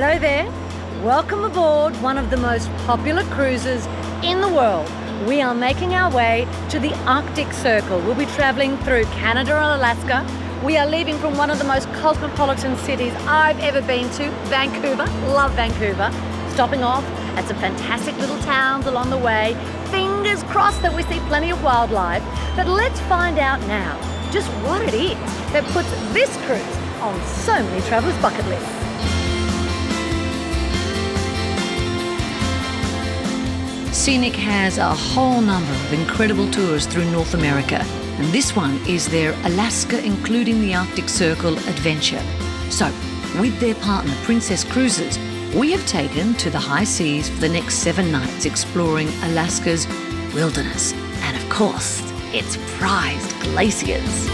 Hello there. Welcome aboard one of the most popular cruises in the world. We are making our way to the Arctic Circle. We'll be traveling through Canada and Alaska. We are leaving from one of the most cosmopolitan cities I've ever been to, Vancouver. Love Vancouver. Stopping off at some fantastic little towns along the way. Fingers crossed that we see plenty of wildlife. But let's find out now just what it is that puts this cruise on so many travelers' bucket lists. Scenic has a whole number of incredible tours through North America, and this one is their Alaska including the Arctic Circle adventure. So, with their partner Princess Cruises, we have taken to the high seas for the next 7 nights exploring Alaska's wilderness and, of course, its prized glaciers.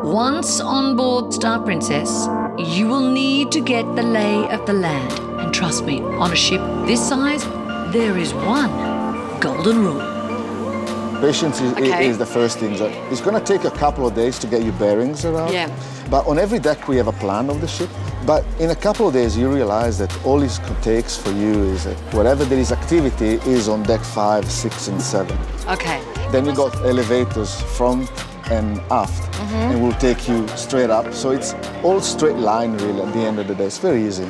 Once on board Star Princess, you will need to get the lay of the land. And trust me, on a ship this size, there is one golden rule. Patience is the first thing. So it's going to take a couple of days to get your bearings around. Yeah. But on every deck we have a plan of the ship. But in a couple of days you realize that all it takes for you is that wherever there is activity is on deck 5, 6 and 7. Okay. Then you got elevators front and aft, and will take you straight up. So it's all straight line really at the end of the day. It's very easy.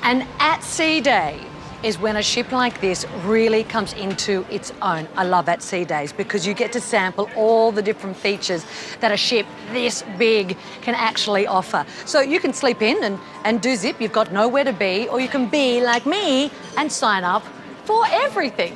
And at sea day is when a ship like this really comes into its own. I love at sea days because you get to sample all the different features that a ship this big can actually offer. So you can sleep in and do zip, you've got nowhere to be, or you can be like me and sign up for everything.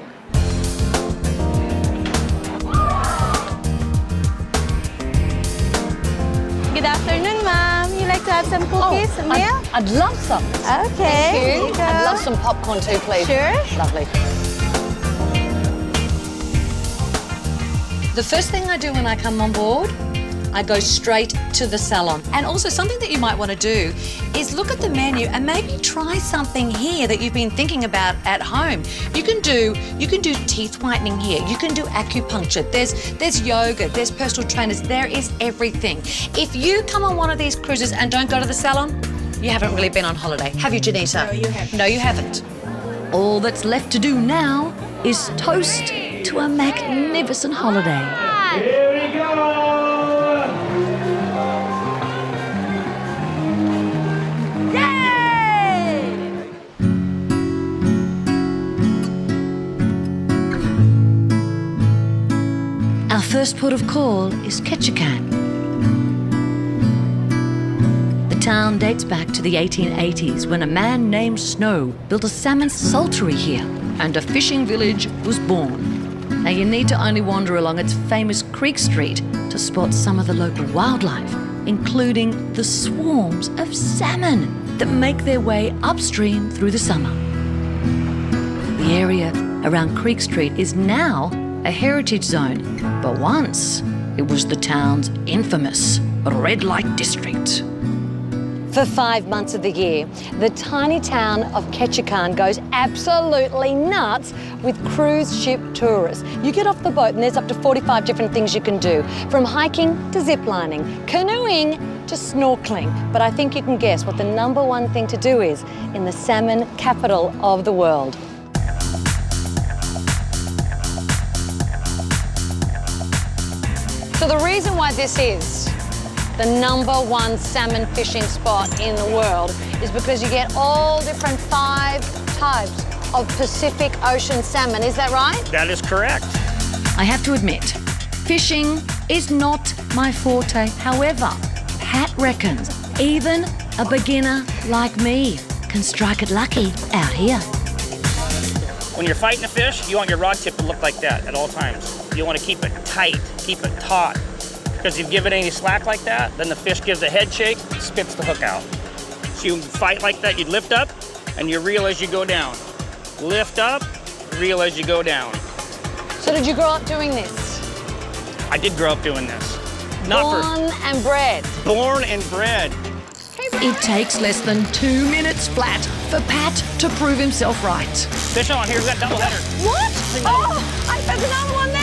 Good afternoon, ma'am. You like to have some cookies, some meal? I'd love some. Okay. Thank you. Here you go. I'd love some popcorn too, please. Sure. Lovely. The first thing I do when I come on board, I go straight to the salon. And also something that you might want to do is look at the menu and maybe try something here that you've been thinking about at home. You can do teeth whitening here. You can do acupuncture. There's yoga. There's personal trainers. There is everything. If you come on one of these cruises and don't go to the salon, you haven't really been on holiday. Have you, Janita? No, you haven't. No, you haven't. All that's left to do now is toast to a magnificent holiday. Here we go! Our first port of call is Ketchikan. The town dates back to the 1880s when a man named Snow built a salmon saltery here and a fishing village was born. Now you need to only wander along its famous Creek Street to spot some of the local wildlife, including the swarms of salmon that make their way upstream through the summer. The area around Creek Street is now a heritage zone, but once it was the town's infamous red light district. For 5 months of the year, the tiny town of Ketchikan goes absolutely nuts with cruise ship tourists. You get off the boat and there's up to 45 different things you can do, from hiking to ziplining, canoeing to snorkeling. But I think you can guess what the #1 thing to do is in the salmon capital of the world. So the reason why this is the #1 salmon fishing spot in the world is because you get all different 5 types of Pacific Ocean salmon. Is that right? That is correct. I have to admit, fishing is not my forte. However, Pat reckons even a beginner like me can strike it lucky out here. When you're fighting a fish, you want your rod tip to look like that at all times. You want to keep it tight, keep it taut. Because if you give it any slack like that, then the fish gives a head shake, spits the hook out. So you fight like that, you lift up, and you reel as you go down. Lift up, reel as you go down. So did you grow up doing this? I did grow up doing this. Born and bred. Born and bred. It takes less than 2 minutes flat for Pat to prove himself right. Fish on, here, we've got double header. What? Oh, there's another one there.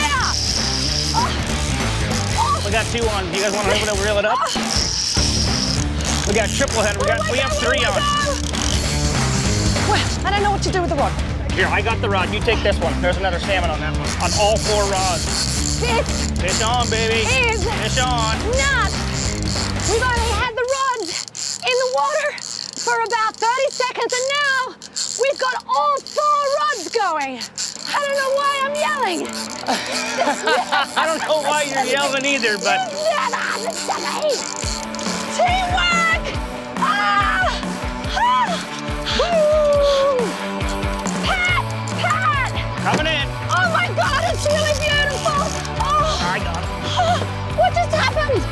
Oh. We got 2 on. You guys want to reel it up? We got triple head. We have 3 on. Well, I don't know what to do with the rod. Here, I got the rod. You take this one. There's another salmon on that one. On all 4 rods. Fish on, baby. Fish on. Nuts. We've only had the rods in the water for about 30 seconds, and now we've got all 4 rods going. I don't know why I'm yelling. I don't know why you're yelling either, but... Teamwork! Woo! Pat! Coming in. Oh my God, it's really beautiful! Oh, I got it. what just happened?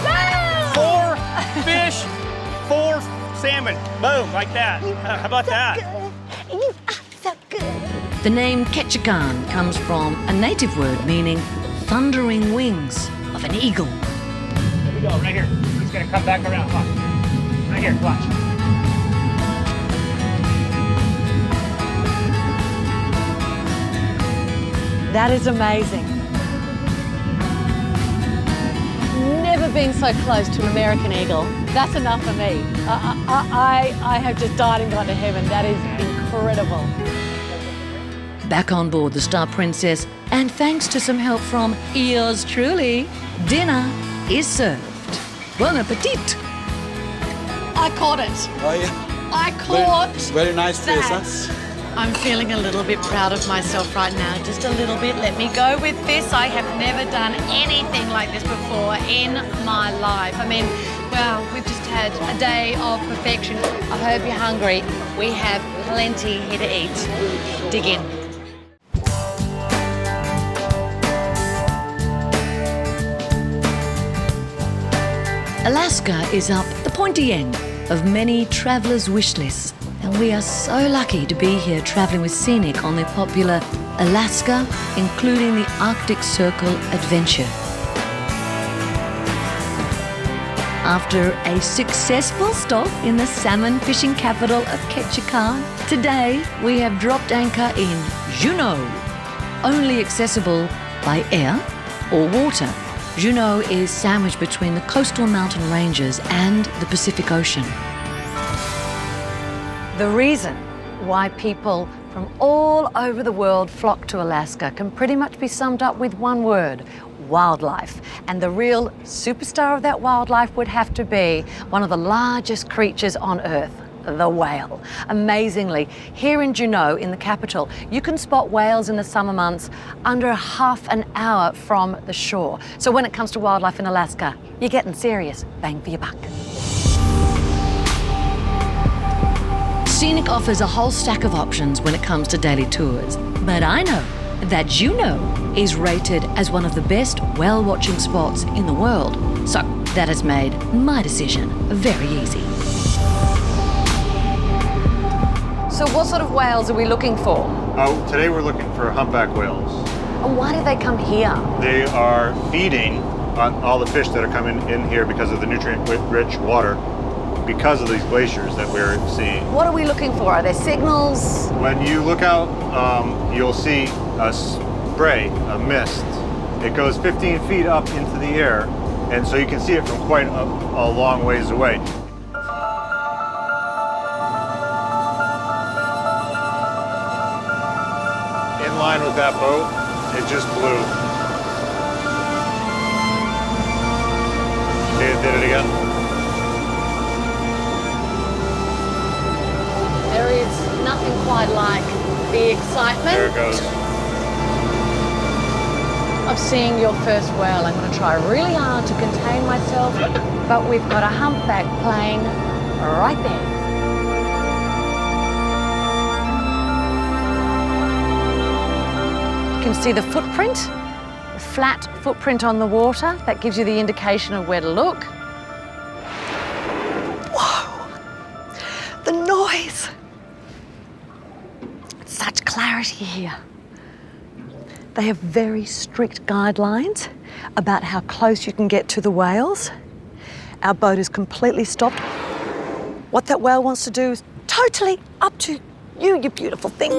Boom! 4 fish, 4 salmon. Boom, like that. How about that? You are so good. The name Ketchikan comes from a native word meaning thundering wings of an eagle. Here we go, right here. He's gonna come back around. Watch. Right here, watch. That is amazing. Never been so close to an American eagle. That's enough for me. I have just died and gone to heaven. That is incredible. Back on board the Star Princess, and thanks to some help from yours truly, dinner is served. Bon appetit! I caught it. Oh, yeah. I caught Very nice fish, that. huh? I'm feeling a little bit proud of myself right now, just a little bit. Let me go with this. I have never done anything like this before in my life. I mean, well, we've just had a day of perfection. I hope you're hungry. We have plenty here to eat. Dig in. Alaska is up the pointy end of many travellers' wish lists, and we are so lucky to be here travelling with Scenic on the popular Alaska, including the Arctic Circle adventure. After a successful stop in the salmon fishing capital of Ketchikan, today we have dropped anchor in Juneau, only accessible by air or water. Juneau is sandwiched between the coastal mountain ranges and the Pacific Ocean. The reason why people from all over the world flock to Alaska can pretty much be summed up with one word: wildlife. And the real superstar of that wildlife would have to be one of the largest creatures on Earth, the whale. Amazingly, here in Juneau, in the capital, you can spot whales in the summer months under half an hour from the shore. So when it comes to wildlife in Alaska, you're getting serious bang for your buck. Scenic offers a whole stack of options when it comes to daily tours, but I know that Juneau is rated as one of the best whale watching spots in the world. So that has made my decision very easy. So what sort of whales are we looking for? Oh, today we're looking for humpback whales. And why do they come here? They are feeding on all the fish that are coming in here because of the nutrient-rich water, because of these glaciers that we're seeing. What are we looking for? Are there signals? When you look out, you'll see a spray, a mist. It goes 15 feet up into the air, and so you can see it from quite a long ways away. In line with that boat, it just blew. See, it did it again. There is nothing quite like the excitement There it goes. of seeing your first whale. I'm going to try really hard to contain myself, but we've got a humpback plane right there. You can see the footprint, the flat footprint on the water. That gives you the indication of where to look. Whoa! The noise! Such clarity here. They have very strict guidelines about how close you can get to the whales. Our boat is completely stopped. What that whale wants to do is totally up to you, you beautiful thing.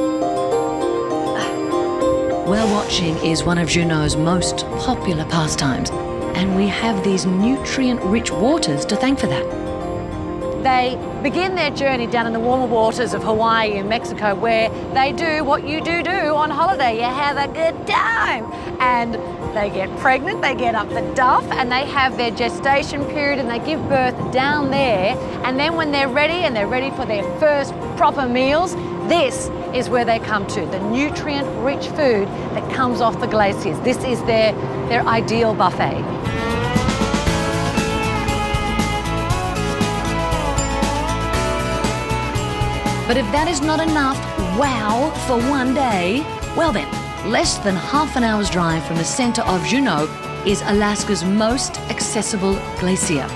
Whale watching is one of Juneau's most popular pastimes, and we have these nutrient-rich waters to thank for that. They begin their journey down in the warmer waters of Hawaii and Mexico, where they do what you do on holiday. You have a good time. And they get pregnant, they get up the duff, and they have their gestation period, and they give birth down there. And then when they're ready, and they're ready for their first proper meals, this is where they come to, the nutrient-rich food that comes off the glaciers. This is their ideal buffet. But if that is not enough wow for one day, well then, less than half an hour's drive from the center of Juneau is Alaska's most accessible glacier.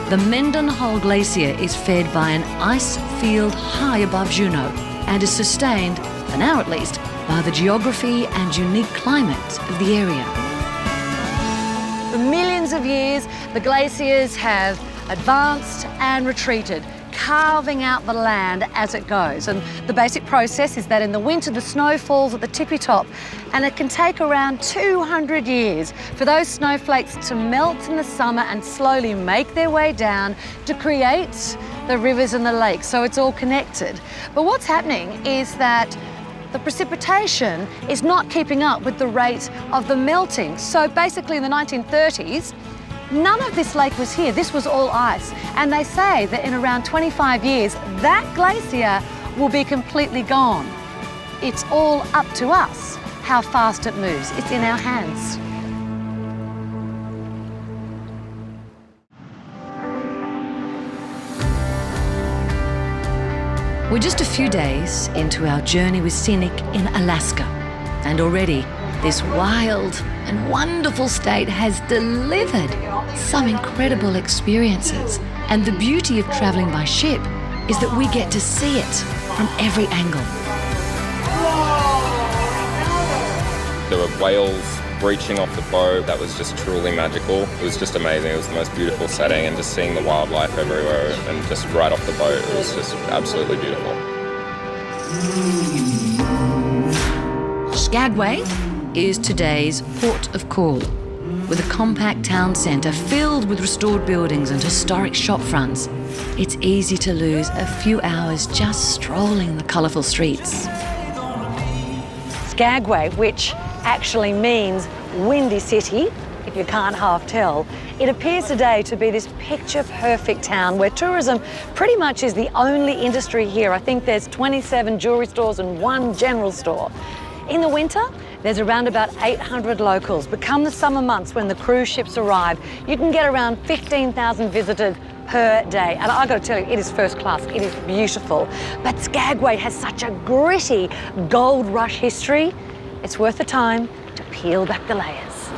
The Mendenhall Glacier is fed by an ice field high above Juneau and is sustained, for now at least, by the geography and unique climate of the area. For millions of years, the glaciers have advanced and retreated, carving out the land as it goes. And the basic process is that in the winter, the snow falls at the tippy top, and it can take around 200 years for those snowflakes to melt in the summer and slowly make their way down to create the rivers and the lakes. So it's all connected. But what's happening is that the precipitation is not keeping up with the rate of the melting. So basically in the 1930s, none of this lake was here. This was all ice. And they say that in around 25 years, that glacier will be completely gone. It's all up to us how fast it moves. It's in our hands. We're just a few days into our journey with Scenic in Alaska, and already this wild and wonderful state has delivered some incredible experiences. And the beauty of traveling by ship is that we get to see it from every angle. There were whales breaching off the boat. That was just truly magical. It was just amazing. It was the most beautiful setting, and just seeing the wildlife everywhere and just right off the boat, it was just absolutely beautiful. Skagway is today's port of call, with a compact town centre filled with restored buildings and historic shop fronts. It's easy to lose a few hours just strolling the colourful streets. Skagway, which actually means Windy City, if you can't half tell, it appears today to be this picture-perfect town where tourism pretty much is the only industry here. I think there's 27 jewellery stores and 1 general store. In the winter, there's around about 800 locals. But come the summer months when the cruise ships arrive, you can get around 15,000 visitors per day. And I've got to tell you, it is first class, it is beautiful. But Skagway has such a gritty gold rush history. It's worth the time to peel back the layers.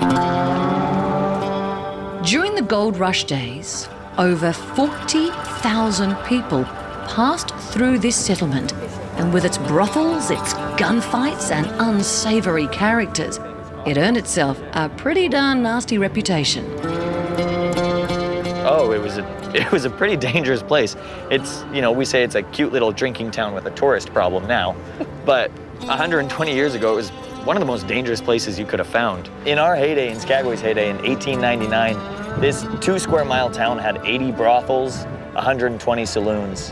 During the gold rush days, over 40,000 people passed through this settlement, and with its brothels, its gunfights and unsavoury characters, it earned itself a pretty darn nasty reputation. Oh, it was a pretty dangerous place. It's, you know, we say it's a cute little drinking town with a tourist problem now, but 120 years ago, it was one of the most dangerous places you could have found. In our heyday, in Skagway's heyday, in 1899, this 2 square mile town had 80 brothels, 120 saloons.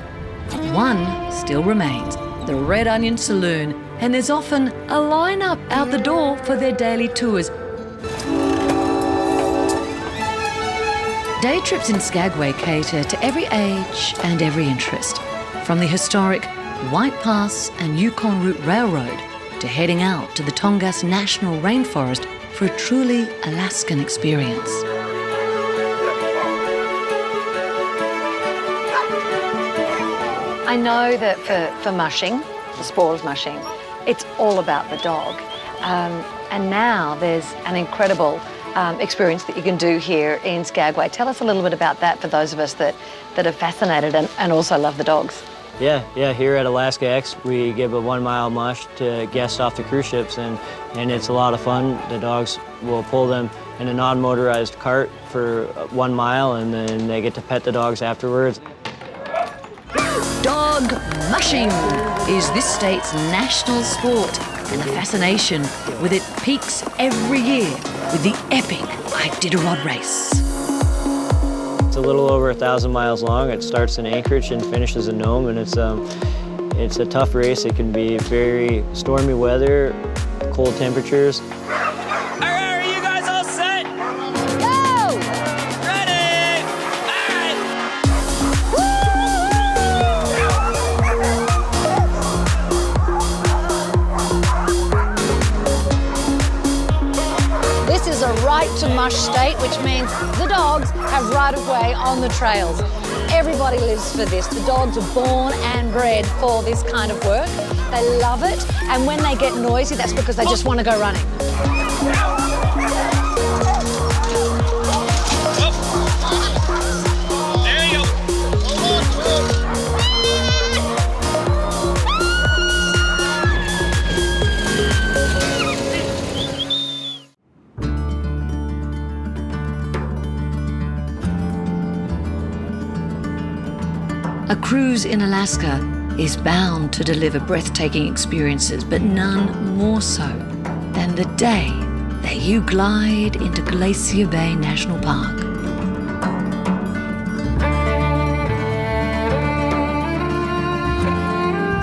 One still remains, the Red Onion Saloon, and there's often a line-up out the door for their daily tours. Day trips in Skagway cater to every age and every interest, from the historic White Pass and Yukon Route Railroad to heading out to the Tongass National Rainforest for a truly Alaskan experience. I know that for mushing, for spores mushing, it's all about the dog. And now there's an incredible experience that you can do here in Skagway. Tell us a little bit about that for those of us that are fascinated and also love the dogs. Yeah, here at Alaska X, we give a 1 mile mush to guests off the cruise ships, and it's a lot of fun. The dogs will pull them in a non-motorized cart for 1 mile, and then they get to pet the dogs afterwards. Dog mushing is this state's national sport, and the fascination with it peaks every year with the epic Iditarod race. It's a little over 1,000 miles long. It starts in Anchorage and finishes in Nome, and it's a tough race. It can be very stormy weather, cold temperatures. Are you guys all set? Go! Ready? All right. This is a right to mush state, which means the dogs have right of way on the trails. Everybody lives for this. The dogs are born and bred for this kind of work. They love it, and when they get noisy, that's because they just want to go running. There you go. A cruise in Alaska is bound to deliver breathtaking experiences, but none more so than the day that you glide into Glacier Bay National Park.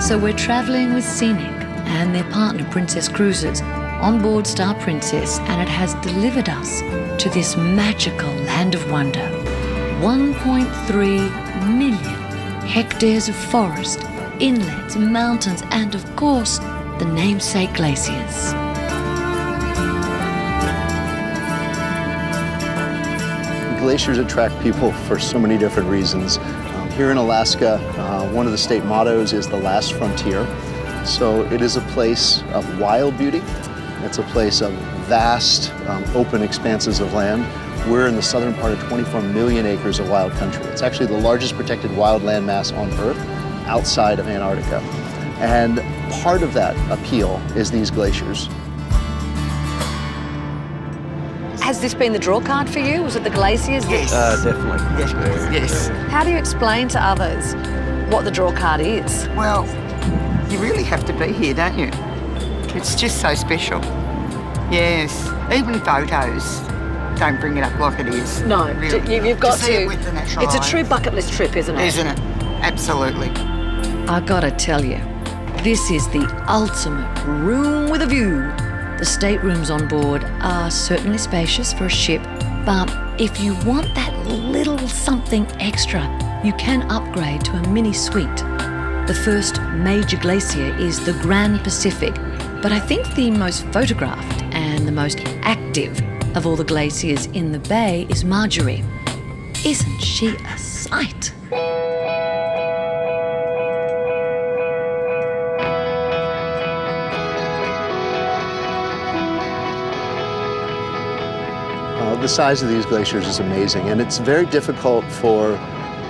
So we're traveling with Scenic and their partner Princess Cruises on board Star Princess, and it has delivered us to this magical land of wonder. 1.3 million hectares of forest, inlets, mountains, and of course, the namesake glaciers. Glaciers attract people for so many different reasons. Here in Alaska, one of the state mottos is the last frontier. So it is a place of wild beauty. It's a place of vast, open expanses of land. We're in the southern part of 24 million acres of wild country. It's actually the largest protected wild land mass on Earth outside of Antarctica. And part of that appeal is these glaciers. Has this been the draw card for you? Was it the glaciers? Yes. Definitely. Yes. How do you explain to others what the draw card is? Well, you really have to be here, don't you? It's just so special. Yes. Even photos don't bring it up like it is. No, really. you've got to see it with the natural It's a eye. true bucket list trip, isn't it? Isn't it? Absolutely. I gotta tell you, this is the ultimate room with a view. The staterooms on board are certainly spacious for a ship, but if you want that little something extra, you can upgrade to a mini suite. The first major glacier is the Grand Pacific, but I think the most photographed and the most active of all the glaciers in the bay is Marjorie. Isn't she a sight? The size of these glaciers is amazing, and it's very difficult for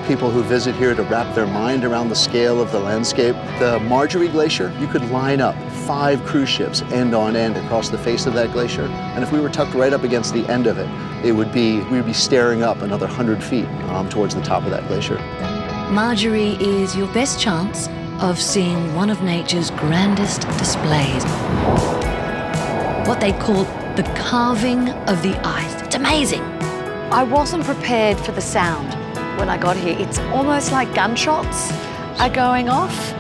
people who visit here to wrap their mind around the scale of the landscape. The Marjorie Glacier, you could line up 5 cruise ships end on end across the face of that glacier, and if we were tucked right up against the end of it, we would be staring up another 100 feet towards the top of that glacier. Marjorie is your best chance of seeing one of nature's grandest displays. What they call the carving of the ice. It's amazing. I wasn't prepared for the sound when I got here. It's almost like gunshots are going off.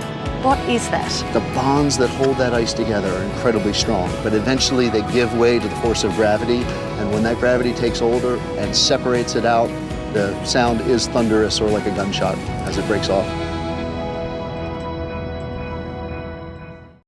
What is that? The bonds that hold that ice together are incredibly strong, but eventually they give way to the force of gravity, and when that gravity takes hold and separates it out, the sound is thunderous or like a gunshot as it breaks off.